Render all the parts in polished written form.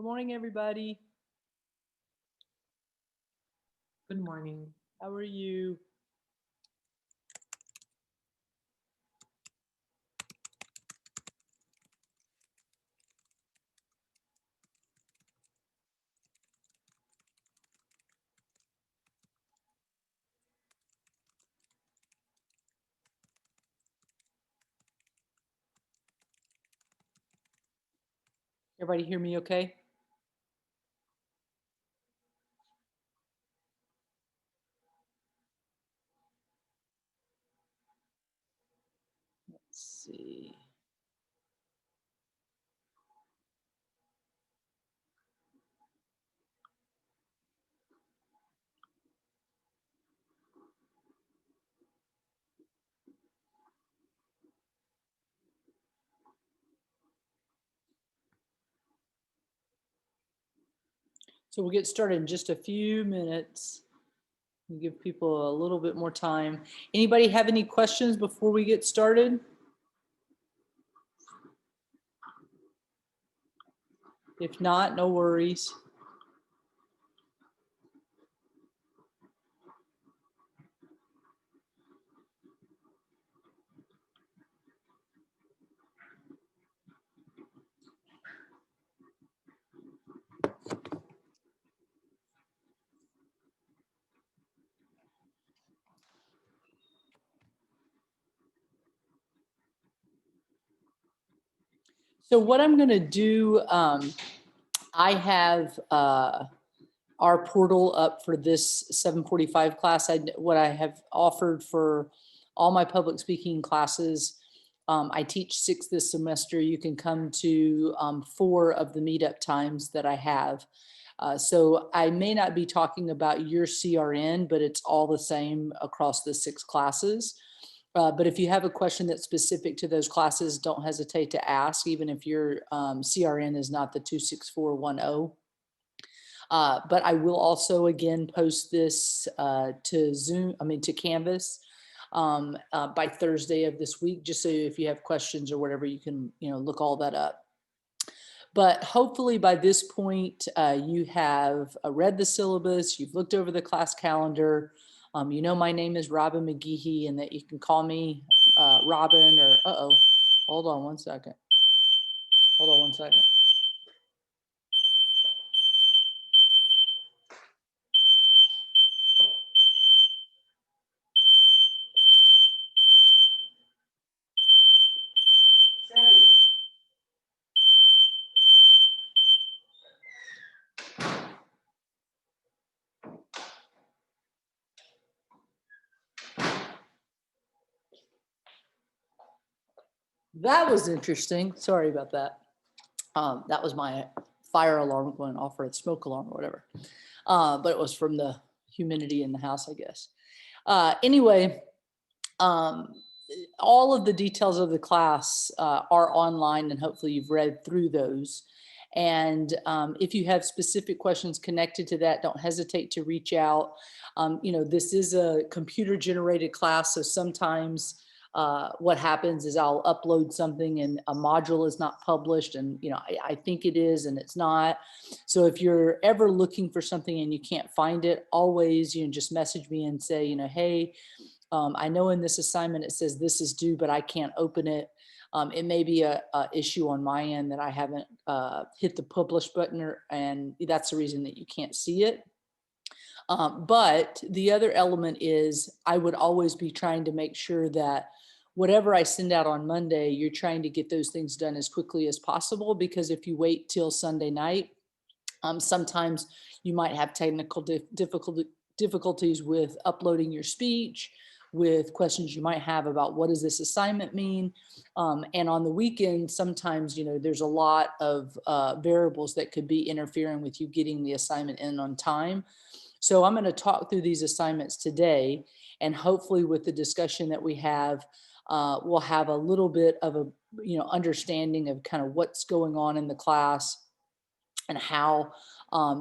Good morning, everybody. Good morning. How are you? Everybody hear me okay? Let's see. So we'll get started in just a few minutes. We'll give people a little bit more time. Anybody have any questions before we get started? If not, no worries. So what I'm going to do, I have our portal up for this 7:45 class. What I have offered for all my public speaking classes, I teach 6 this semester. You can come to 4 of the meetup times that I have. So I may not be talking about your CRN, but it's all the same across the 6 classes. But if you have a question that's specific to those classes, don't hesitate to ask, even if your CRN is not the 26410. But I will also again post this to to Canvas by Thursday of this week, just so if you have questions or whatever, you can, look all that up. But hopefully by this point, you have read the syllabus, you've looked over the class calendar. You know my name is Robin McGehee and that you can call me Robin or, hold on one second. Hold on one second. That was interesting. Sorry about that. That was my fire alarm going off, or smoke alarm or whatever. But it was from the humidity in the house, I guess. Anyway, all of the details of the class are online, and hopefully you've read through those. And if you have specific questions connected to that, don't hesitate to reach out. This is a computer generated class, so sometimes what happens is I'll upload something and a module is not published, and I think it is and it's not. So if you're ever looking for something and you can't find it, always just message me and say, hey, I know in this assignment it says this is due, but I can't open it. It may be a issue on my end that I haven't hit the publish button, and that's the reason that you can't see it. But the other element is I would always be trying to make sure that whatever I send out on Monday, you're trying to get those things done as quickly as possible, because if you wait till Sunday night, sometimes you might have technical difficulties with uploading your speech, with questions you might have about what does this assignment mean. And on the weekend, sometimes, there's a lot of variables that could be interfering with you getting the assignment in on time. So I'm going to talk through these assignments today, and hopefully with the discussion that we have, we'll have a little bit of a understanding of kind of what's going on in the class and how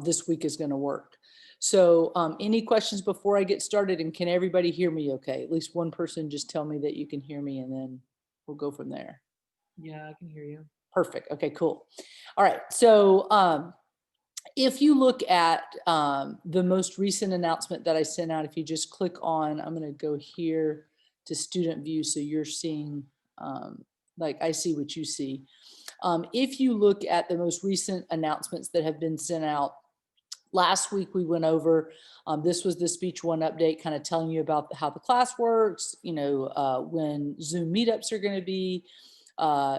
this week is going to work. So any questions before I get started, and can everybody hear me okay? At least one person just tell me that you can hear me, and then we'll go from there. Yeah, I can hear you. Perfect. Okay, cool. All right. So if you look at the most recent announcement that I sent out, if you just click on, I'm going to go here to student view. So you're seeing, like I see what you see. If you look at the most recent announcements that have been sent out, last week we went over, this was the Speech One update, kind of telling you about how the class works, when Zoom meetups are going to be,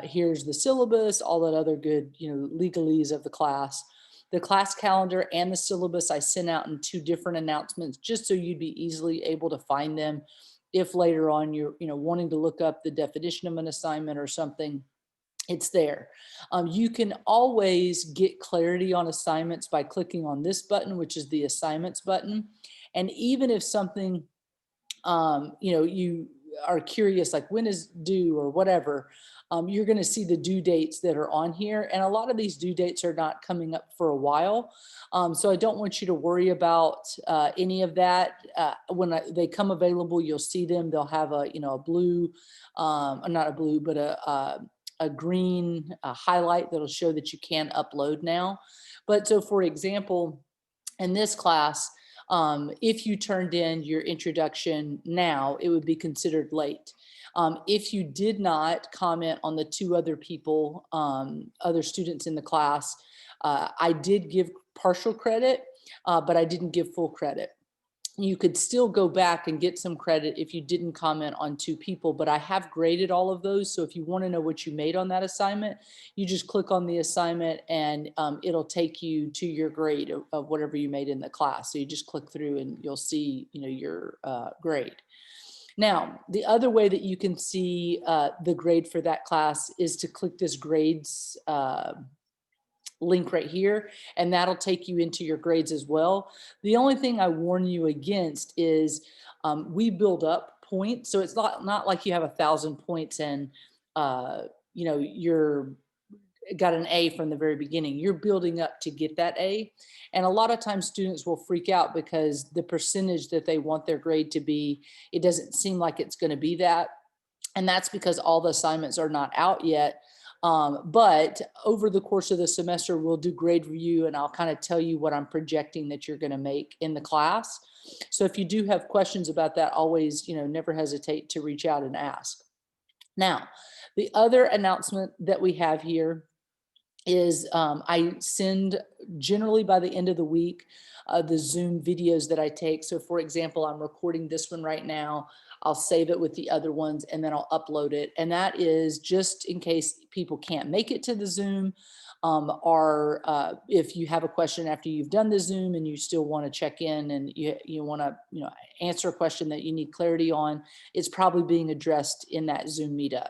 here's the syllabus, all that other good, legalese of the class. The class calendar and the syllabus I sent out in 2 different announcements, just so you'd be easily able to find them if later on you're, wanting to look up the definition of an assignment or something. It's there. You can always get clarity on assignments by clicking on this button, which is the assignments button. And even if something, you are curious, like when is due or whatever, you're going to see the due dates that are on here. And a lot of these due dates are not coming up for a while. So I don't want you to worry about any of that. When they come available, you'll see them. They'll have a blue, not a blue, but a green highlight that'll show that you can upload now. But so for example, in this class, if you turned in your introduction now, it would be considered late. If you did not comment on the 2 other people, other students in the class, I did give partial credit, but I didn't give full credit. You could still go back and get some credit if you didn't comment on 2 people, but I have graded all of those. So if you want to know what you made on that assignment, you just click on the assignment and it'll take you to your grade of whatever you made in the class. So you just click through and you'll see, your grade. Now, the other way that you can see the grade for that class is to click this grades link right here, and that'll take you into your grades as well. The only thing I warn you against is we build up points. So it's not like you have 1,000 points and you're got an A from the very beginning. You're building up to get that A. And a lot of times students will freak out because the percentage that they want their grade to be, it doesn't seem like it's going to be that. And that's because all the assignments are not out yet. But over the course of the semester, we'll do grade review and I'll kind of tell you what I'm projecting that you're going to make in the class. So if you do have questions about that, always, never hesitate to reach out and ask. Now, the other announcement that we have here is I send generally by the end of the week the Zoom videos that I take. So for example, I'm recording this one right now. I'll save it with the other ones and then I'll upload it. And that is just in case people can't make it to the Zoom, or if you have a question after you've done the Zoom and you still want to check in and you want to answer a question that you need clarity on, it's probably being addressed in that Zoom meetup.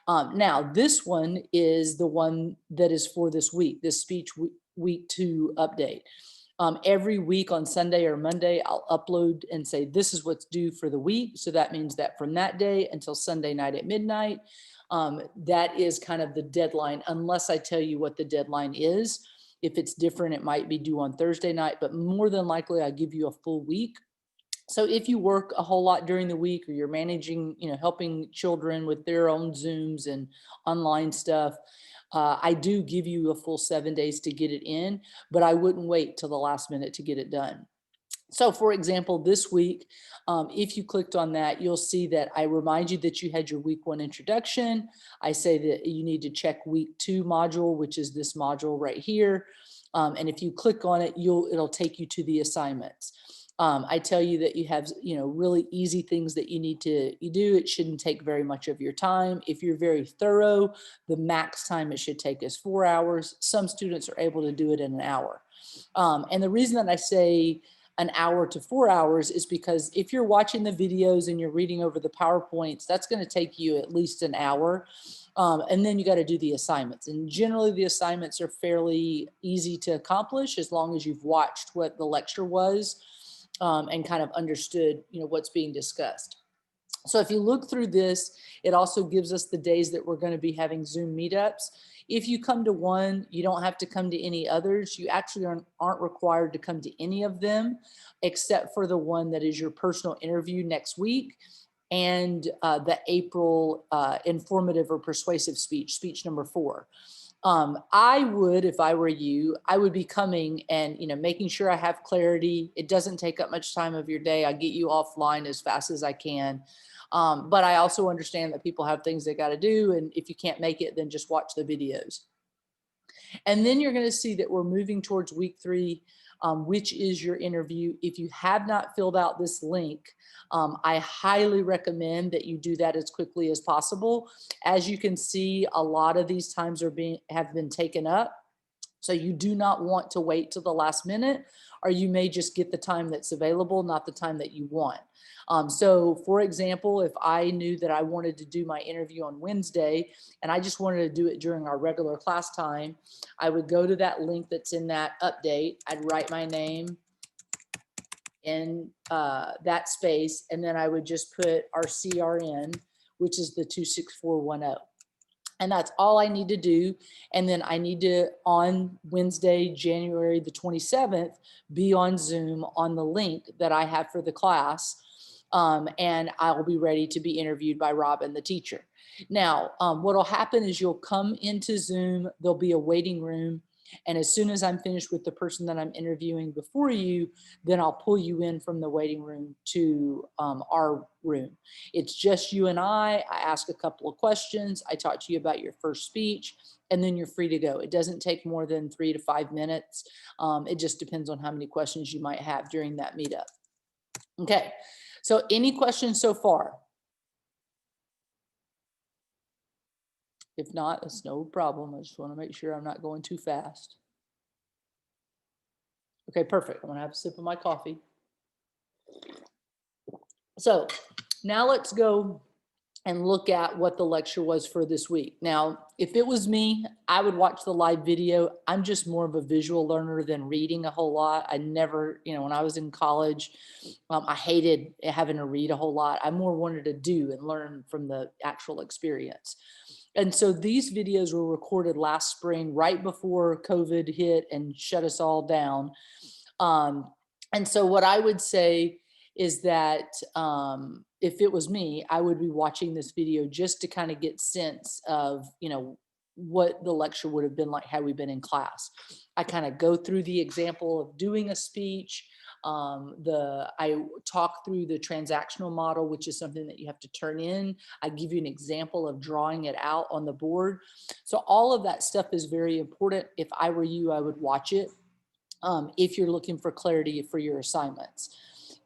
Now, this one is the one that is for this week, this speech week 2 update. Every week on Sunday or Monday, I'll upload and say, this is what's due for the week. So that means that from that day until Sunday night at midnight, that is kind of the deadline, unless I tell you what the deadline is. If it's different, it might be due on Thursday night, but more than likely I give you a full week. So if you work a whole lot during the week or you're managing, helping children with their own Zooms and online stuff, I do give you a full 7 days to get it in, but I wouldn't wait till the last minute to get it done. So for example, this week, if you clicked on that, you'll see that I remind you that you had your week 1 introduction. I say that you need to check week 2 module, which is this module right here. And if you click on it, it'll take you to the assignments. I tell you that you have, really easy things that you need to do. It shouldn't take very much of your time. If you're very thorough, the max time it should take is 4 hours. Some students are able to do it in an hour. And the reason that I say an hour to 4 hours is because if you're watching the videos and you're reading over the PowerPoints, that's going to take you at least an hour. And then you got to do the assignments. And generally the assignments are fairly easy to accomplish as long as you've watched what the lecture was. And kind of understood, what's being discussed. So if you look through this, it also gives us the days that we're going to be having Zoom meetups. If you come to one, you don't have to come to any others. You actually aren't required to come to any of them, except for the one that is your personal interview next week. and the April informative or persuasive speech, speech number 4. I would, if I were you, I would be coming and, making sure I have clarity. It doesn't take up much time of your day. I get you offline as fast as I can. But I also understand that people have things they got to do. And if you can't make it, then just watch the videos. And then you're going to see that we're moving towards week 3, which is your interview. If you have not filled out this link, I highly recommend that you do that as quickly as possible. As you can see, a lot of these times have been taken up. So you do not want to wait till the last minute, or you may just get the time that's available, not the time that you want. So for example, if I knew that I wanted to do my interview on Wednesday and I just wanted to do it during our regular class time, I would go to that link that's in that update. I'd write my name in that space, and then I would just put our CRN, which is the 26410. And that's all I need to do. And then I need to, on Wednesday, January the 27th, be on Zoom on the link that I have for the class. And I'll be ready to be interviewed by Robin, the teacher. Now, what'll happen is you'll come into Zoom, there'll be a waiting room. And as soon as I'm finished with the person that I'm interviewing before you, then I'll pull you in from the waiting room to our room. It's just you and I ask a couple of questions. I talk to you about your first speech, and then you're free to go. It doesn't take more than 3 to 5 minutes. It just depends on how many questions you might have during that meetup. Okay, so any questions so far? If not, that's no problem. I just want to make sure I'm not going too fast. Okay, perfect. I'm gonna have a sip of my coffee. So now let's go and look at what the lecture was for this week. Now, if it was me, I would watch the live video. I'm just more of a visual learner than reading a whole lot. I never, when I was in college, I hated having to read a whole lot. I more wanted to do and learn from the actual experience. And so these videos were recorded last spring, right before COVID hit and shut us all down. And so what I would say is that if it was me, I would be watching this video just to kind of get sense of, what the lecture would have been like had we been in class. I kind of go through the example of doing a speech. I talk through the transactional model, which is something that you have to turn in. I give you an example of drawing it out on the board. So all of that stuff is very important. If I were you, I would watch it. If you're looking for clarity for your assignments.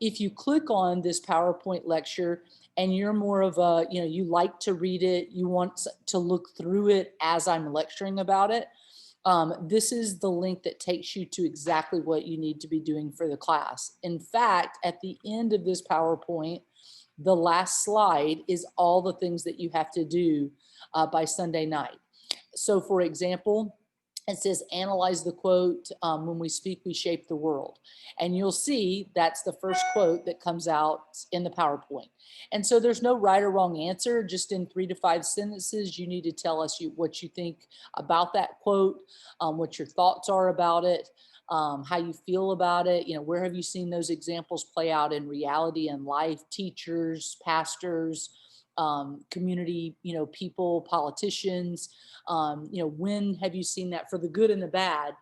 If you click on this PowerPoint lecture and you're more of a, you like to read it, you want to look through it as I'm lecturing about it, this is the link that takes you to exactly what you need to be doing for the class. In fact, at the end of this PowerPoint, the last slide is all the things that you have to do by Sunday night. So for example, it says, analyze the quote, when we speak, we shape the world. And you'll see that's the first quote that comes out in the PowerPoint. And so there's no right or wrong answer. Just in 3 to 5 sentences, you need to tell us what you think about that quote, what your thoughts are about it, how you feel about it. Where have you seen those examples play out in reality and life? Teachers, pastors, community, people, politicians. When have you seen that, for the good and the bad?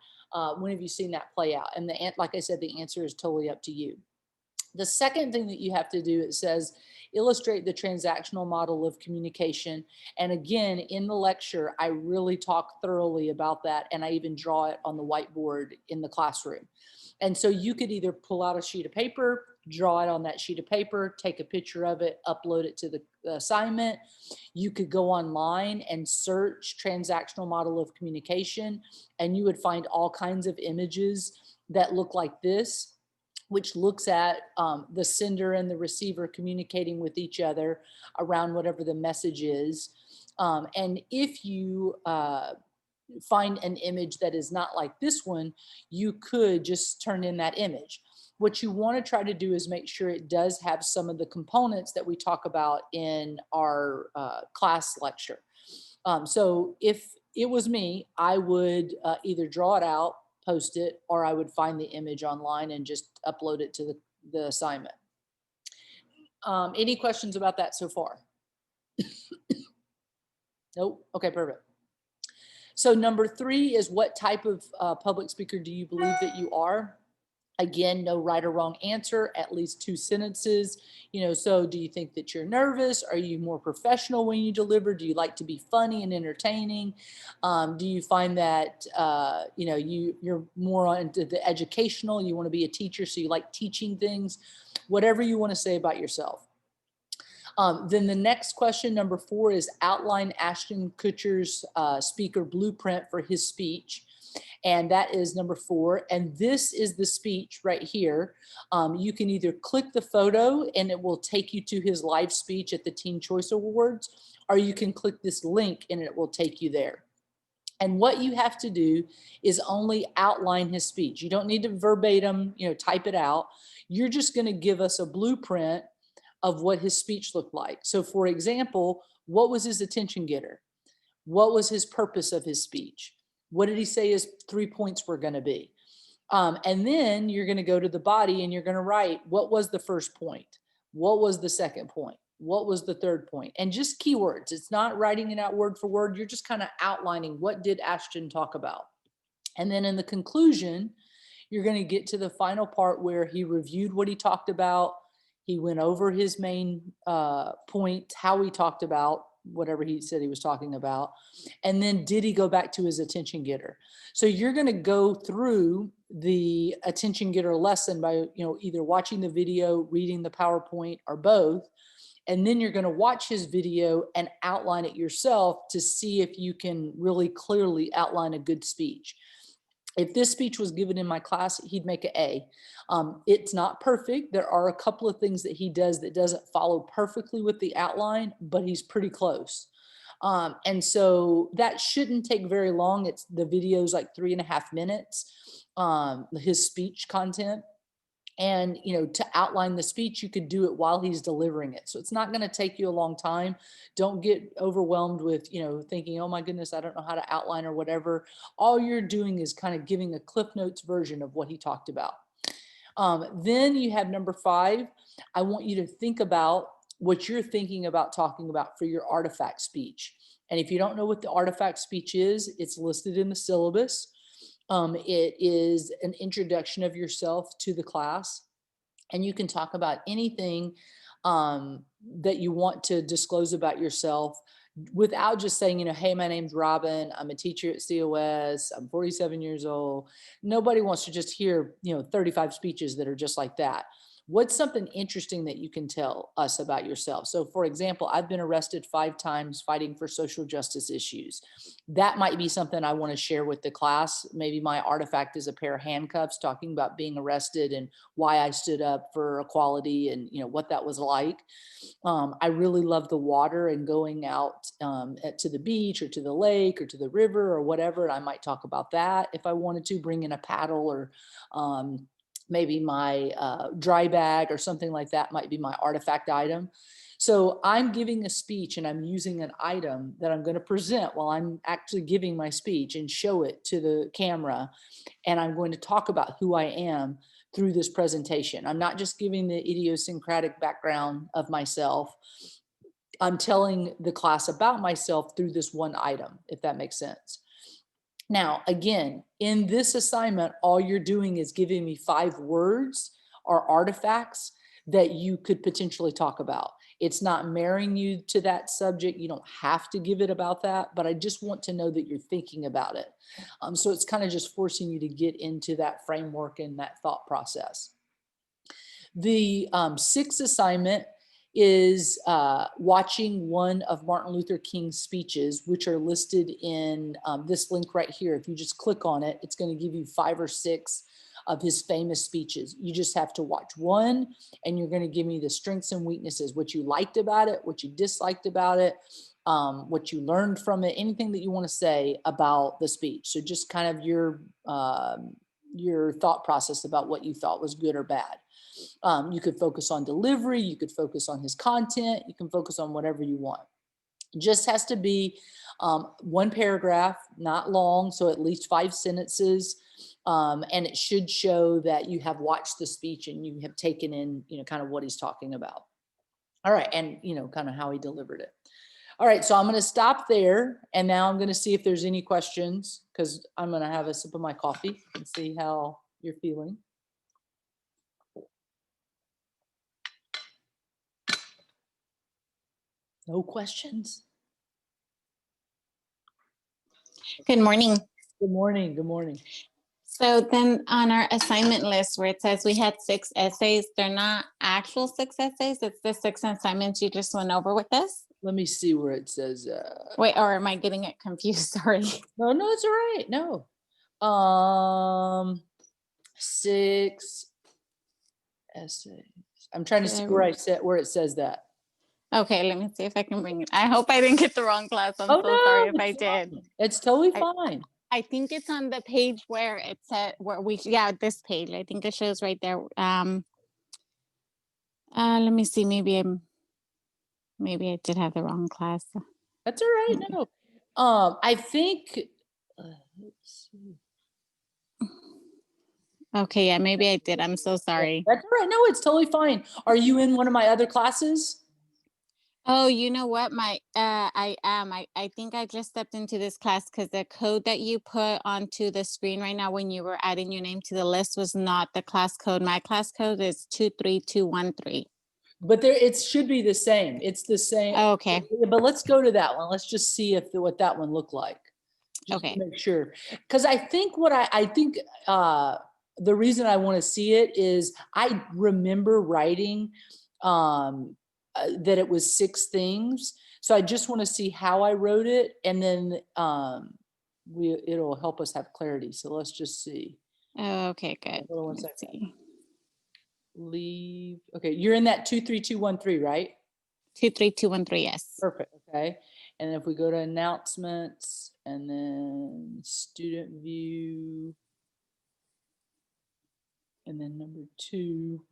When have you seen that play out? And like I said, the answer is totally up to you. The second thing that you have to do, it says, illustrate the transactional model of communication. And again, in the lecture, I really talk thoroughly about that. And I even draw it on the whiteboard in the classroom. And so you could either pull out a sheet of paper, draw it on that sheet of paper, take a picture of it, upload it to the assignment. You could go online and search transactional model of communication, and you would find all kinds of images that look like this, which looks at the sender and the receiver communicating with each other around whatever the message is. And if you find an image that is not like this one, you could just turn in that image. What you want to try to do is make sure it does have some of the components that we talk about in our class lecture. So if it was me, I would either draw it out, post it, or I would find the image online and just upload it to the assignment. Any questions about that so far? Nope. Okay, perfect. So number 3 is what type of public speaker do you believe that you are? Again, no right or wrong answer, at least 2 sentences. So do you think that you're nervous? Are you more professional when you deliver? Do you like to be funny and entertaining? Do you find that, you're more into the educational, you want to be a teacher, so you like teaching things? Whatever you want to say about yourself. Then the next question, number 4, is outline Ashton Kutcher's speaker blueprint for his speech. And that is number 4. And this is the speech right here. You can either click the photo and it will take you to his live speech at the Teen Choice Awards, or you can click this link and it will take you there. And what you have to do is only outline his speech. You don't need to verbatim, type it out. You're just going to give us a blueprint of what his speech looked like. So for example, what was his attention getter? What was his purpose of his speech? What did he say his 3 points were going to be? And then you're going to go to the body and you're going to write, what was the first point? What was the second point? What was the third point? And just keywords. It's not writing it out word for word. You're just kind of outlining, what did Ashton talk about? And then in the conclusion, you're going to get to the final part where he reviewed what he talked about. He went over his main point, how he talked about whatever he said he was talking about. And then did he go back to his attention getter? So you're going to go through the attention getter lesson by, either watching the video, reading the PowerPoint, or both. And then you're going to watch his video and outline it yourself to see if you can really clearly outline a good speech. If this speech was given in my class, he'd make an A. It's not perfect. There are a couple of things that he does that doesn't follow perfectly with the outline, but he's pretty close. And so that shouldn't take very long. The video's like 3.5 minutes, his speech content. And, to outline the speech, you could do it while he's delivering it. So it's not going to take you a long time. Don't get overwhelmed with, thinking, oh my goodness, I don't know how to outline or whatever. All you're doing is kind of giving a Cliff Notes version of what he talked about. Then you have number 5. I want you to think about what you're thinking about talking about for your artifact speech. And if you don't know what the artifact speech is, it's listed in the syllabus. It is an introduction of yourself to the class, and you can talk about anything that you want to disclose about yourself without just saying, hey, my name's Robin. I'm a teacher at COS. I'm 47 years old. Nobody wants to just hear, 35 speeches that are just like that. What's something interesting that you can tell us about yourself? So for example, I've been arrested 5 times fighting for social justice issues. That might be something I want to share with the class. Maybe my artifact is a pair of handcuffs talking about being arrested and why I stood up for equality and what that was like. I really love the water and going out to the beach or to the lake or to the river or whatever. And I might talk about that if I wanted to, bring in a paddle or maybe my dry bag or something like that might be my artifact item. So I'm giving a speech and I'm using an item that I'm going to present while I'm actually giving my speech and show it to the camera. And I'm going to talk about who I am through this presentation. I'm not just giving the idiosyncratic background of myself. I'm telling the class about myself through this one item, if that makes sense. Now, again, in this assignment, all you're doing is giving me 5 words or artifacts that you could potentially talk about. It's not marrying you to that subject. You don't have to give it about that, but I just want to know that you're thinking about it. So it's kind of just forcing you to get into that framework and that thought process. The 6th assignment is watching one of Martin Luther King's speeches, which are listed in this link right here. If you just click on it, it's going to give you 5 or 6 of his famous speeches. You just have to watch one, and you're going to give me the strengths and weaknesses, what you liked about it, what you disliked about it, what you learned from it, anything that you want to say about the speech. So just kind of your thought process about what you thought was good or bad. You could focus on delivery, you could focus on his content, you can focus on whatever you want. It just has to be 1 paragraph, not long, so at least 5 sentences. And it should show that you have watched the speech and you have taken in, kind of what he's talking about. All right, and kind of how he delivered it. All right, so I'm going to stop there, and now I'm going to see if there's any questions because I'm going to have a sip of my coffee and see how you're feeling. No questions? Good morning. Good morning. Good morning. So then on our assignment list where it says we had 6 essays, they're not actual 6 essays. It's the 6 assignments you just went over with us. Let me see where it says. Wait, or am I getting it confused? Sorry. No, it's all right. No. 6 essays. I'm trying to see where it says that. Okay, let me see if I can bring it. I hope I didn't get the wrong class. I'm Oh, so no, sorry if it's I did. fine. It's totally fine. I think it's on the page where it said this page. I think it shows right there. Let me see. Maybe I did have the wrong class. That's all right. No. I think let's see. Okay, yeah, maybe I did. I'm so sorry. That's all right. No, it's totally fine. Are you in one of my other classes? Oh, you know what? I am. I think I just stepped into this class because the code that you put onto the screen right now when you were adding your name to the list was not the class code. My class code is 23213. But it should be the same. It's the same. Okay. But let's go to that one. Let's just see what that one looked like. Just Okay. to make sure. Because I think the reason I want to see it is I remember writing that it was 6 things. So I just want to see how I wrote it, and then it'll help us have clarity. So let's just see. Okay, good. Hold on one Let's second. see. Leave. Okay, you're in that 23213, right? 23213, yes. Perfect. Okay. And if we go to announcements and then student view, and then number 2.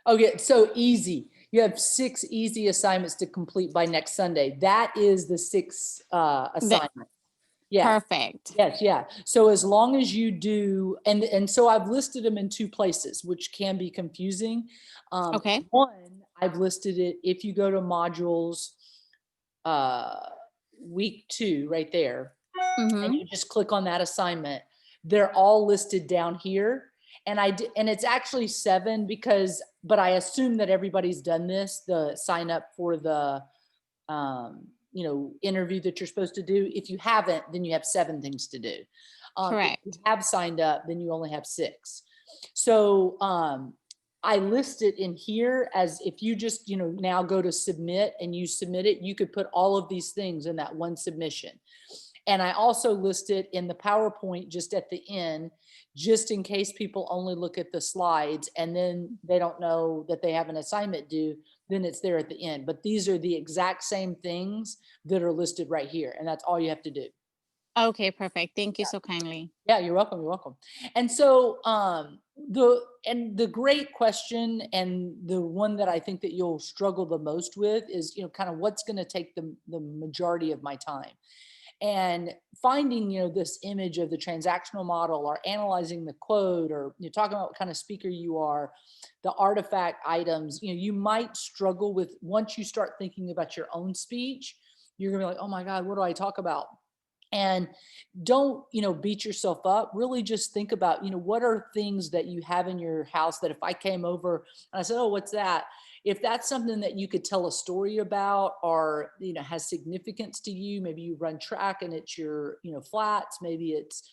Okay, so easy. You have 6 easy assignments to complete by next Sunday. That is the 6 assignment. Yeah. Perfect. Yes, yeah. So as long as you do, and so I've listed them in 2 places, which can be confusing. Okay. One, I've listed it if you go to modules, week 2, right there, and you just click on that assignment. They're all listed down here, and it's actually 7 but I assume that everybody's done this. The sign up for the interview that you're supposed to do. If you haven't, then you have 7 things to do. Correct. If you have signed up, then you only have 6. So I list it in here as if you just, now go to submit and you submit it, you could put all of these things in that one submission. And I also list it in the PowerPoint just at the end, just in case people only look at the slides and then they don't know that they have an assignment due, then it's there at the end. But these are the exact same things that are listed right here. And that's all you have to do. Okay, perfect. Thank you so kindly. Yeah, you're welcome. You're welcome. And so the great question, and the one that I think that you'll struggle the most with is, kind of what's going to take the majority of my time. And finding, this image of the transactional model, or analyzing the quote, or talking about what kind of speaker you are, the artifact items, you might struggle with. Once you start thinking about your own speech, you're gonna be like, oh my God, what do I talk about? And don't, beat yourself up. Really just think about, what are things that you have in your house that if I came over and I said, oh, what's that? If that's something that you could tell a story about, or, has significance to you, maybe you run track and it's your, flats, maybe it's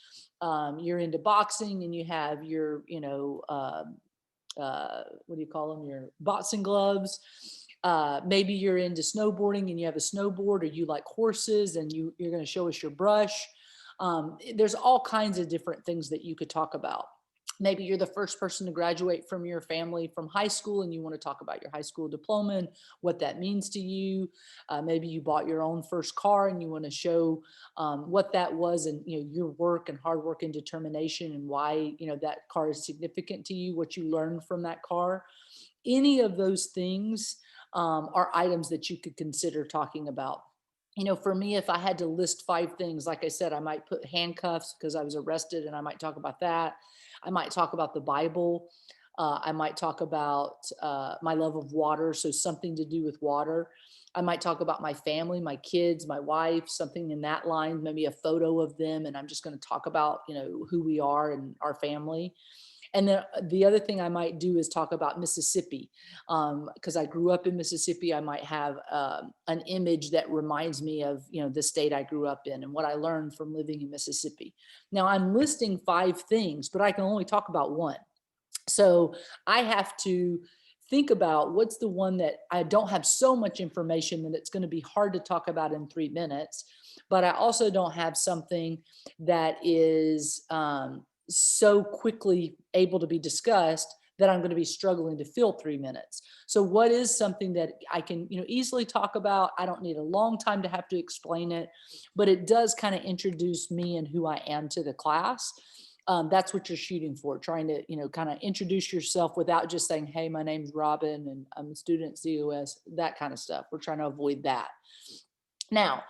you're into boxing and you have your, what do you call them? Your boxing gloves. Maybe you're into snowboarding and you have a snowboard, or you like horses and you're going to show us your brush. There's all kinds of different things that you could talk about. Maybe you're the first person to graduate from your family from high school and you want to talk about your high school diploma and what that means to you. Maybe you bought your own first car and you want to show what that was, and your work and hard work and determination, and why that car is significant to you, what you learned from that car. Any of those things are items that you could consider talking about. For me, if I had to list 5 things, like I said, I might put handcuffs because I was arrested, and I might talk about that. I might talk about the Bible. I might talk about my love of water, so something to do with water. I might talk about my family, my kids, my wife, something in that line, maybe a photo of them, and I'm just going to talk about, who we are and our family. And then the other thing I might do is talk about Mississippi, because I grew up in Mississippi. I might have an image that reminds me of, the state I grew up in and what I learned from living in Mississippi. Now I'm listing 5 things, but I can only talk about one. So I have to think about what's the one that I don't have so much information that it's going to be hard to talk about in 3 minutes, but I also don't have something that is so quickly able to be discussed that I'm going to be struggling to fill 3 minutes. So what is something that I can, easily talk about? I don't need a long time to have to explain it, but it does kind of introduce me and who I am to the class. That's what you're shooting for, trying to, kind of introduce yourself without just saying, hey, my name's Robin and I'm a student at COS, that kind of stuff. We're trying to avoid that. Now,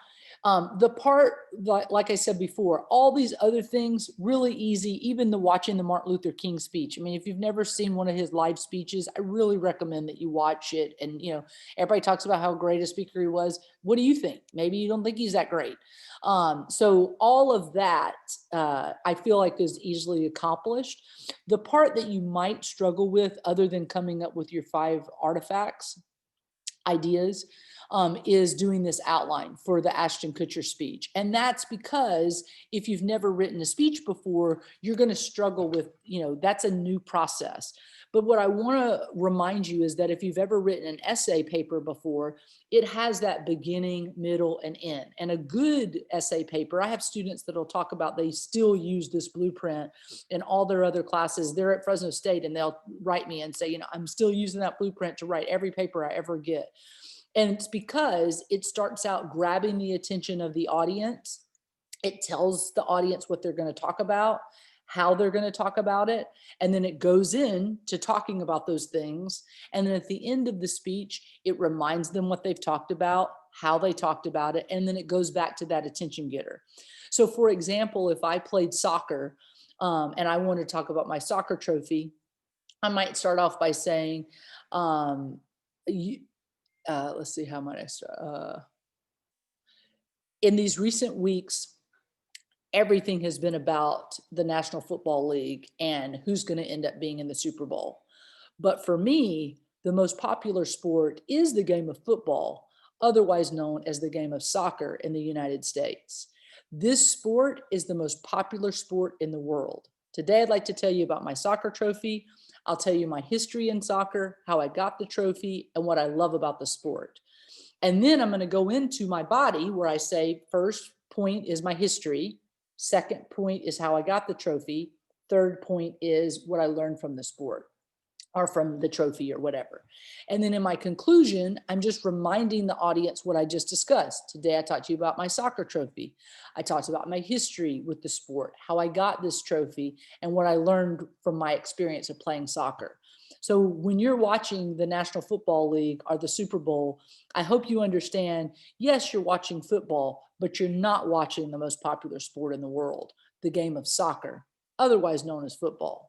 the part, like I said before, all these other things, really easy, even watching the Martin Luther King speech. I mean, if you've never seen one of his live speeches, I really recommend that you watch it. And, everybody talks about how great a speaker he was. What do you think? Maybe you don't think he's that great. So all of that, I feel like is easily accomplished. The part that you might struggle with, other than coming up with your 5 artifacts, ideas, is doing this outline for the Ashton Kutcher speech. And that's because if you've never written a speech before, you're going to struggle with, that's a new process. But what I want to remind you is that if you've ever written an essay paper before, it has that beginning, middle, and end. And a good essay paper, I have students that'll talk about they still use this blueprint in all their other classes. They're at Fresno State and they'll write me and say, I'm still using that blueprint to write every paper I ever get. And it's because it starts out grabbing the attention of the audience. It tells the audience what they're going to talk about, how they're going to talk about it. And then it goes into talking about those things. And then at the end of the speech, it reminds them what they've talked about, how they talked about it. And then it goes back to that attention getter. So for example, if I played soccer and I want to talk about my soccer trophy, I might start off by saying, let's see, how might I start? In these recent weeks, everything has been about the National Football League and who's going to end up being in the Super Bowl. But for me, the most popular sport is the game of football, otherwise known as the game of soccer in the United States. This sport is the most popular sport in the world. Today, I'd like to tell you about my soccer trophy. I'll tell you my history in soccer, how I got the trophy, and what I love about the sport. And then I'm going to go into my body where I say, first point is my history. Second point is how I got the trophy. Third point is what I learned from the sport or from the trophy or whatever. And then in my conclusion, I'm just reminding the audience what I just discussed. Today, I talked to you about my soccer trophy. I talked about my history with the sport, how I got this trophy, and what I learned from my experience of playing soccer. So when you're watching the National Football League or the Super Bowl, I hope you understand, yes, you're watching football, but you're not watching the most popular sport in the world, the game of soccer, otherwise known as football.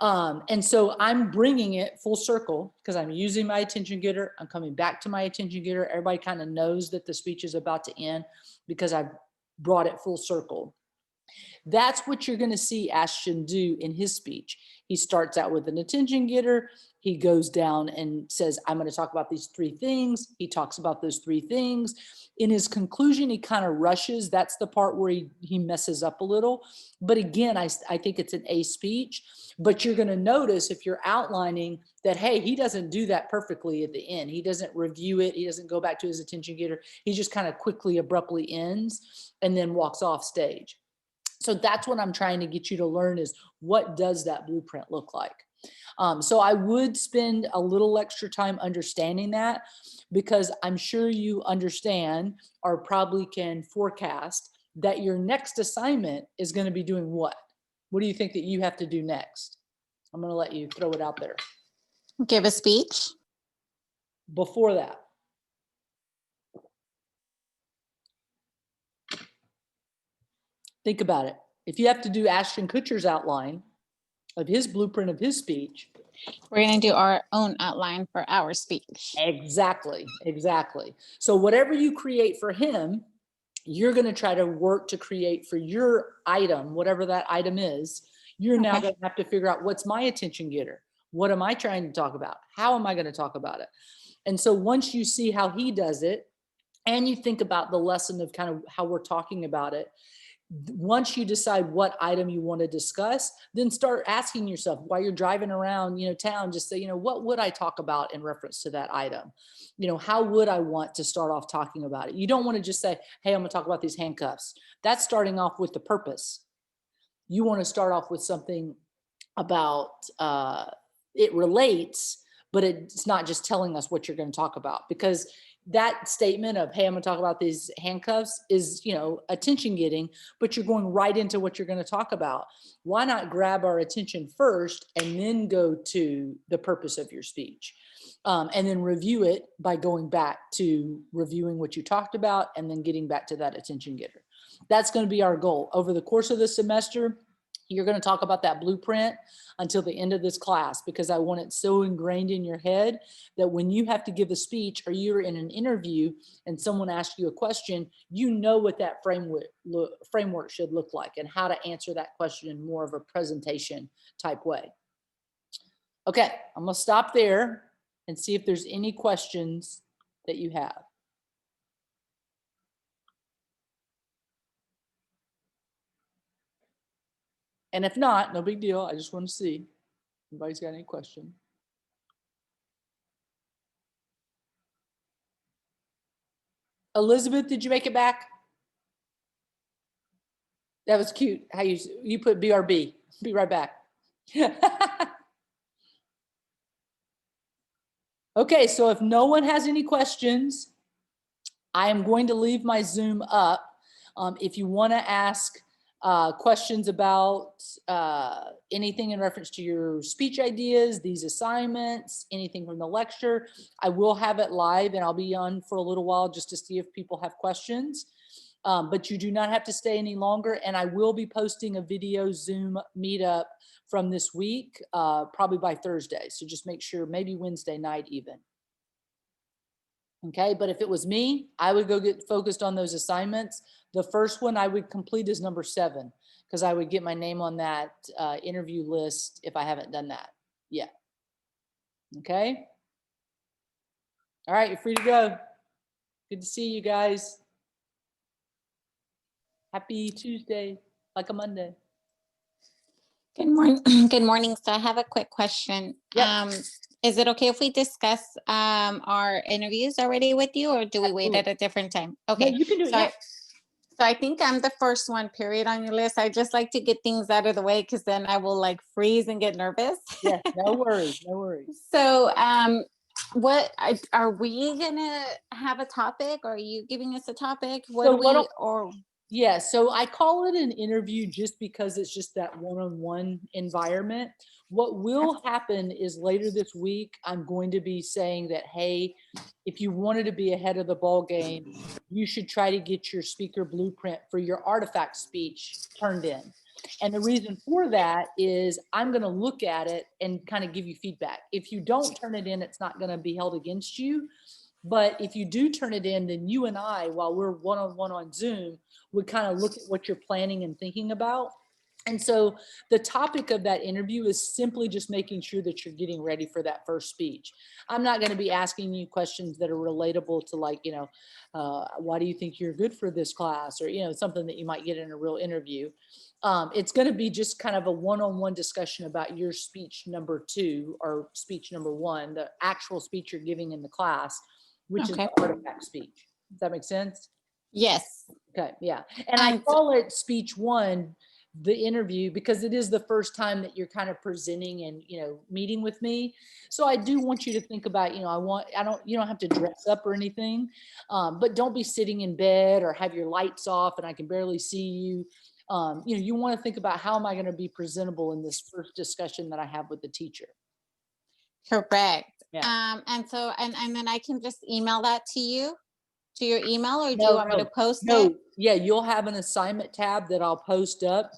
And so I'm bringing it full circle because I'm using my attention getter. I'm coming back to my attention getter. Everybody kind of knows that the speech is about to end because I've brought it full circle. That's what you're going to see Ashton do in his speech. He starts out with an attention getter. He goes down and says, I'm going to talk about these 3 things. He talks about those 3 things. In his conclusion, he kind of rushes. That's the part where he messes up a little. But again, I think it's an A speech. But you're going to notice if you're outlining that, hey, he doesn't do that perfectly at the end. He doesn't review it. He doesn't go back to his attention getter. He just kind of quickly, abruptly ends and then walks off stage. So that's what I'm trying to get you to learn is what does that blueprint look like? So I would spend a little extra time understanding that because I'm sure you understand or probably can forecast that your next assignment is going to be doing what? What do you think that you have to do next? I'm going to let you throw it out there. Give a speech. Before that, think about it. If you have to do Ashton Kutcher's outline of his blueprint of his speech, We're gonna do our own outline for our speech. Exactly, exactly. So whatever you create for him, you're going to try to work to create for your item, whatever that item is. You're now Okay. going to have to figure out, what's my attention getter? What am I trying to talk about? How am I going to talk about it? And so once you see how he does it, and you think about the lesson of kind of how we're talking about it, once you decide what item you want to discuss, then start asking yourself while you're driving around, town, just say, what would I talk about in reference to that item? How would I want to start off talking about it? You don't want to just say, hey, I'm going to talk about these handcuffs. That's starting off with the purpose. You want to start off with something about, it relates, but it's not just telling us what you're going to talk about, because that statement of, hey, I'm going to talk about these handcuffs is, attention getting, but you're going right into what you're going to talk about. Why not grab our attention first and then go to the purpose of your speech? And then review it by going back to reviewing what you talked about and then getting back to that attention getter. That's going to be our goal. Over the course of the semester, you're going to talk about that blueprint until the end of this class, because I want it so ingrained in your head that when you have to give a speech or you're in an interview and someone asks you a question, you know what that framework should look like and how to answer that question in more of a presentation type way. Okay, I'm going to stop there and see if there's any questions that you have. And if not, no big deal. I just want to see if anybody's got any question. Elizabeth, did you make it back? That was cute. How you put BRB. Be right back. Okay, so if no one has any questions, I am going to leave my Zoom up. If you want to ask questions about anything in reference to your speech ideas, these assignments, anything from the lecture, I will have it live and I'll be on for a little while just to see if people have questions. But you do not have to stay any longer. And I will be posting a video Zoom meetup from this week, probably by Thursday. So just make sure, maybe Wednesday night even. Okay, but if it was me, I would go get focused on those assignments. The first one I would complete is number 7, because I would get my name on that interview list if I haven't done that yet. Okay. All right, you're free to go. Good to see you guys. Happy Tuesday, like a Monday. Good morning. Good morning. So I have a quick question. Yep. Is it okay if we discuss our interviews already with you, or do we wait Absolutely. at a different time? No, Okay. you can do it. So, Yeah. so I think I'm the first one, period, on your list. I just like to get things out of the way, because then I will like freeze and get nervous. Yeah, no worries, no worries. So what are we gonna have a topic, or are you giving us a topic? What So do what we, I'll- or Yeah, so I call it an interview just because it's just that one-on-one environment. What will happen is later this week, I'm going to be saying that, hey, if you wanted to be ahead of the ball game, you should try to get your speaker blueprint for your artifact speech turned in. And the reason for that is I'm going to look at it and kind of give you feedback. If you don't turn it in, it's not going to be held against you. But if you do turn it in, then you and I, while we're one-on-one on Zoom, would kind of look at what you're planning and thinking about. And so the topic of that interview is simply just making sure that you're getting ready for that first speech. I'm not going to be asking you questions that are relatable to, like, why do you think you're good for this class? Or, something that you might get in a real interview. It's going to be just kind of a one-on-one discussion about your speech number 2 or speech number 1, the actual speech you're giving in the class, which is Okay. the artifact speech. Does that make sense? yes. Okay, yeah. And I And- call it speech 1, the interview, because it is the first time that you're kind of presenting and, meeting with me. So I do want you to think about, you don't have to dress up or anything, but don't be sitting in bed or have your lights off and I can barely see you. You want to think about, how am I going to be presentable in this first discussion that I have with the teacher? Correct. Yeah. And so, and then I can just email that to you, to your email, or do No, you want me no, to post No, it? yeah, you'll have an assignment tab that I'll post up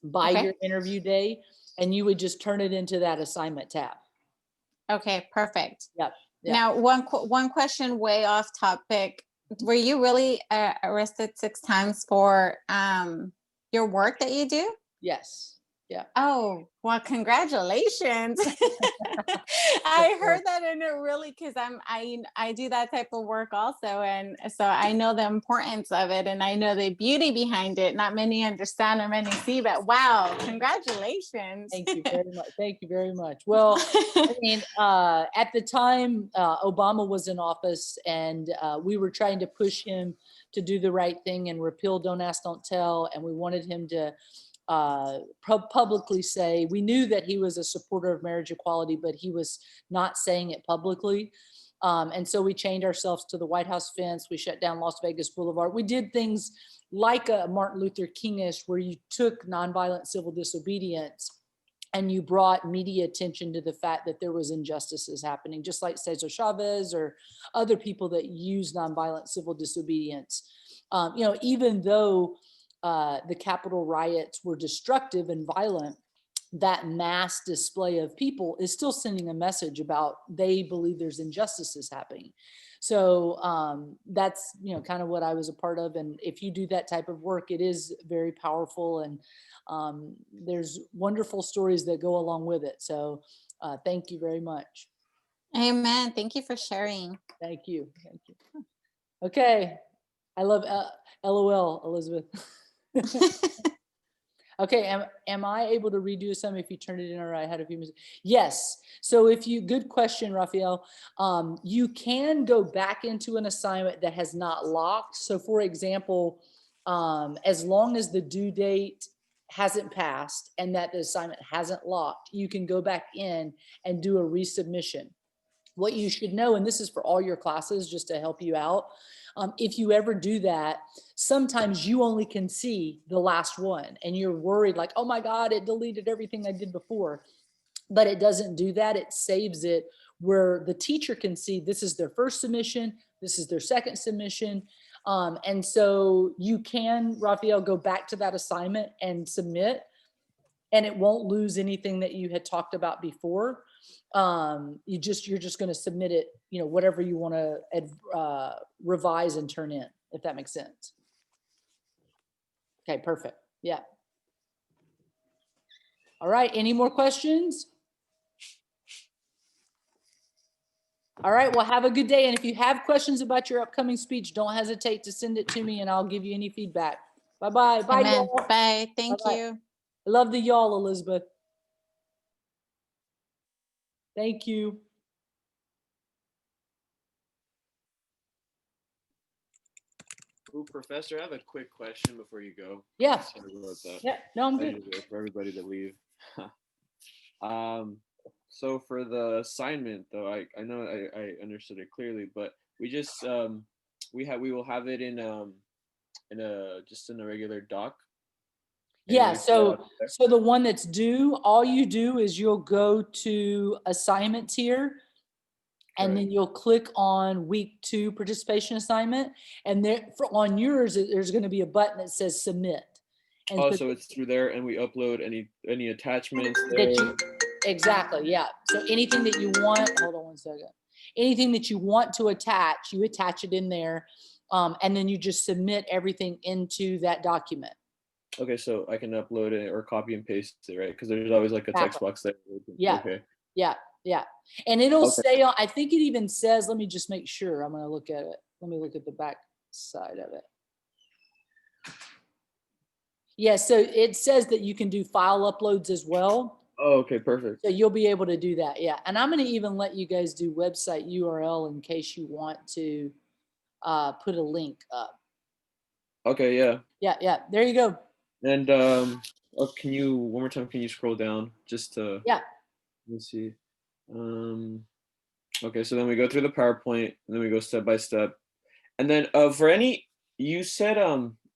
by Okay. your interview day, and you would just turn it into that assignment tab. Okay, perfect. Yep, yeah. Now, one question way off topic. Were you really arrested 6 times for your work that you do? Yes. Yeah. Oh, well, congratulations. I heard that and it really because I do that type of work also. And so I know the importance of it and I know the beauty behind it. Not many understand or many see, but wow, congratulations. Thank you very much. Thank you very much. Well, I mean, at the time, Obama was in office and we were trying to push him to do the right thing and repeal Don't Ask, Don't Tell. And we wanted him to publicly say, we knew that he was a supporter of marriage equality, but he was not saying it publicly. And so we chained ourselves to the White House fence. We shut down Las Vegas Boulevard. We did things like a Martin Luther King-ish, where you took nonviolent civil disobedience and you brought media attention to the fact that there was injustices happening, just like Cesar Chavez or other people that use nonviolent civil disobedience. Even though the Capitol riots were destructive and violent, that mass display of people is still sending a message about they believe there's injustices happening. So that's kind of what I was a part of. And if you do that type of work, it is very powerful, and there's wonderful stories that go along with it. So thank you very much. Amen. Thank you for sharing. Thank you. Thank you. Okay. I love LOL, Elizabeth. Okay, am I able to redo some if you turned it in, or I had a few minutes? Yes. So good question, Raphael. You can go back into an assignment that has not locked. So for example, as long as the due date hasn't passed and that the assignment hasn't locked, you can go back in and do a resubmission. What you should know, and this is for all your classes, just to help you out, if you ever do that, sometimes you only can see the last one and you're worried like, oh my God, it deleted everything I did before. But it doesn't do that. It saves it where the teacher can see this is their first submission, this is their second submission. And so you can, Raphael, go back to that assignment and submit, and it won't lose anything that you had talked about before. You're just going to submit it, whatever you want to revise and turn in, if that makes sense. Okay, perfect. Yeah. All right. Any more questions? All right. Well, have a good day. And if you have questions about your upcoming speech, don't hesitate to send it to me and I'll give you any feedback. Bye-bye. Bye. Amen. Y'all. Bye. Thank Bye-bye. you. I love the y'all, Elizabeth. Thank you. Ooh, Professor, I have a quick question before you go. Yeah. Sorry about that. Yeah. No, I'm I good. need to wait for everybody to leave. So for the assignment, though, I know I understood it clearly, but we just we will have it in a regular doc. Yeah, so the one that's due, all you do is you'll go to assignments here, and then you'll click on week 2 participation assignment, and there on yours there's going to be a button that says submit. And so it's through there, and we upload any attachments that exactly, yeah. So anything that you want, hold on one second. Anything that you want to attach, you attach it in there, and then you just submit everything into that document. Okay, so I can upload it or copy and paste it, right? Because there's always like a text box there. Yeah. Okay. Yeah. Yeah. And it'll say, I think it even says, let me just make sure. I'm going to look at it. Let me look at the back side of it. Yeah. So it says that you can do file uploads as well. Oh, okay. Perfect. So you'll be able to do that. Yeah. And I'm going to even let you guys do website URL in case you want to put a link up. Okay. Yeah. Yeah. Yeah. There you go. And can you one more time? Can you scroll down just to? Yeah. Let's see. Okay, so then we go through the PowerPoint, and then we go step by step, and then for any, you said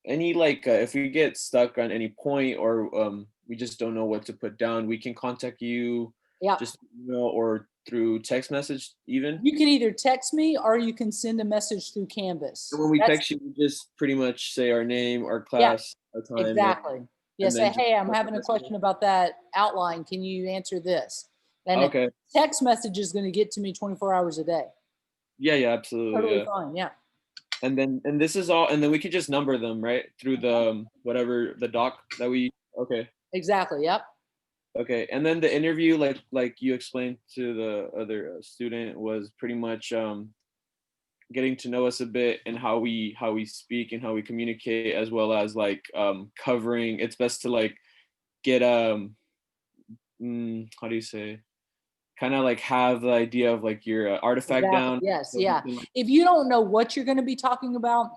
any if we get stuck on any point or we just don't know what to put down, we can contact you. Yeah. Just email or through text message even. You can either text me or you can send a message through Canvas. And when we text you, we just pretty much say our name, our class, our time. Exactly. Yeah, say, hey, I'm having a question about that outline. Can you answer this? And a Okay. text message is going to get to me 24 hours a day. Yeah, yeah, absolutely. Totally Yeah. fine. Yeah. And this is all, and then we could just number them, right? Through the whatever the doc that we, okay. Exactly. Yep. Okay. And then the interview, like you explained to the other student, was pretty much getting to know us a bit and how we speak and how we communicate, as well as like covering. It's best to like get how do you say, kind of like have the idea of like your artifact Exactly. down. Yes. So we Yeah. can, like, If you don't know what you're going to be talking about,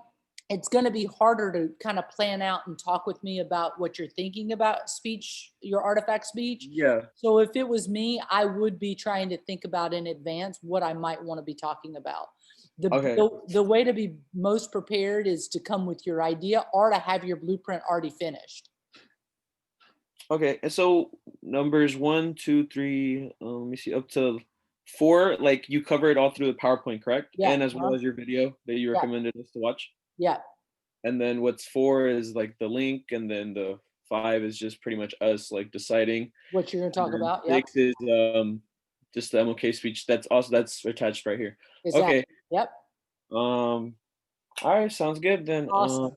it's going to be harder to kind of plan out and talk with me about what you're thinking about speech, your artifact speech. yeah. So if it was me, I would be trying to think about in advance what I might want to be talking about. Okay. The way to be most prepared is to come with your idea or to have your blueprint already finished. Okay, and so numbers 1, 2, 3, let me see, up to 4, like you covered all through the PowerPoint, correct? Yeah. And as well as your video that you Yeah. recommended us to watch. Yeah. And then what's 4 is like the link, and then the 5 is just pretty much us like deciding. What you're going to And talk then about. Yep. 6 is just the MLK speech. That's attached right here. Exactly. Okay. Yep. All right, sounds good then. Awesome.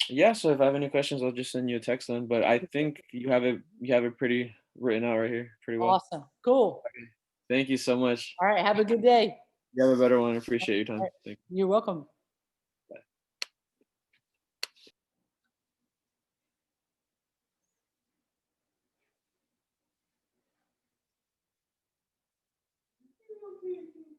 Yeah, so if I have any questions, I'll just send you a text then. But I think you have it pretty written out right here, pretty well. Awesome. Cool. Thank you so much. All right. Have a good day. You have a better one. I appreciate your time. All right. Thank You're welcome. you.